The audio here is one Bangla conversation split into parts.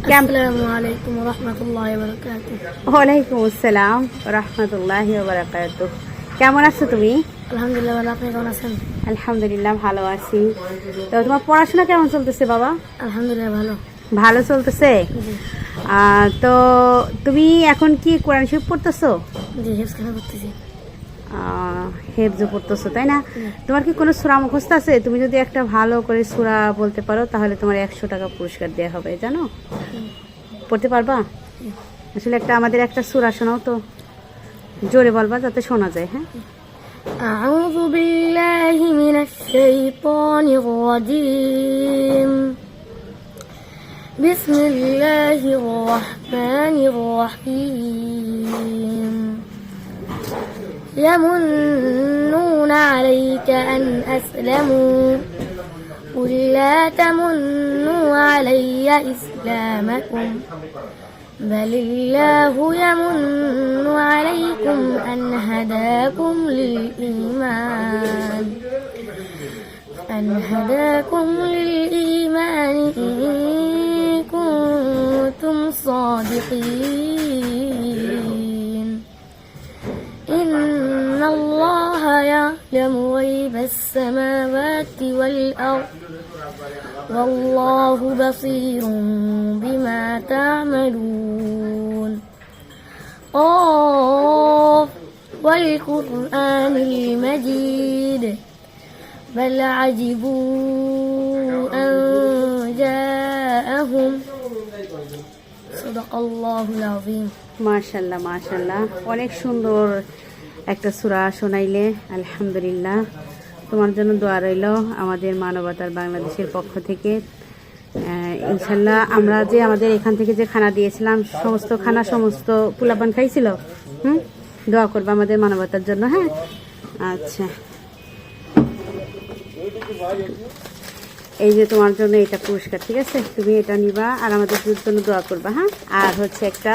আসসালামু আলাইকুম ওয়া রাহমাতুল্লাহি ওয়া বারাকাতুহু। ওয়ালাইকুম আসসালাম রাহমাতুল্লাহি ওয়া বারাকাতুহু। কেমন আছো তুমি? আলহামদুলিল্লাহ ভালো, আপনি কেমন আছেন? আলহামদুলিল্লাহ ভালো আছি। তো তোমার পড়াশোনা কেমন চলতেছে বাবা? আলহামদুলিল্লাহ ভালো। ভালো চলতেছে। জি তো তুমি এখন কি কোরআন শরীফ পড়তেছো? জি, হেফজখানা করতেছি। হেফজ পড়তেছো তাই না? তোমার কি কোনো সূরা মুখস্থ আছে? তুমি যদি একটা ভালো করে সূরা বলতে পারো তাহলে তোমার 100 টাকা পুরস্কার দেওয়া হবে, জানো? পড়তে পারবা? আসলে আমাদের একটা সূরা শোনাও তো, জোরে বলবা যাতে শোনা যায়। হ্যাঁ, أعوذ بالله من الشيطان الرجيم. بسم الله الرحمن الرحيم. يمنون عليك أن أسلموا قل لا تمنوا علي إسلامكم بل الله يمن عليكم أن هداكم للإيمان إن كنتم صادقين. إن الله يعلم غيب السماوات والأرض والله بصير بما تعملون. قاف والقرآن المجيد بل عجبوا أن جاءهم صدق الله العظيم. মাশাআল্লাহ মাশাআল্লাহ, অনেক সুন্দর একটা সূরা শোনাইলে। আলহামদুলিল্লাহ, তোমার জন্য দোয়া রইল আমাদের মানবতার বাংলাদেশের পক্ষ থেকে। ইনশাল্লাহ আমরা যে আমাদের এখান থেকে যে খানা দিয়েছিলাম সমস্ত খানা সমস্ত পোলাপান খাইছিল। দোয়া করবে আমাদের মানবতার জন্য। হ্যাঁ, আচ্ছা, এই যে তোমার জন্য এটা পুরস্কার, ঠিক আছে? তুমি এটা নিবা আর আমাদের জন্য দোয়া করবা। হ্যাঁ, আর হচ্ছে একটা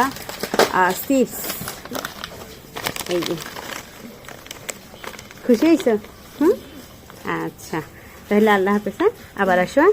চিপস। এই যে, খুশি হয়েছ? আচ্ছা, তাহলে আল্লাহ হাফেজ। হ্যাঁ, আবার আসো।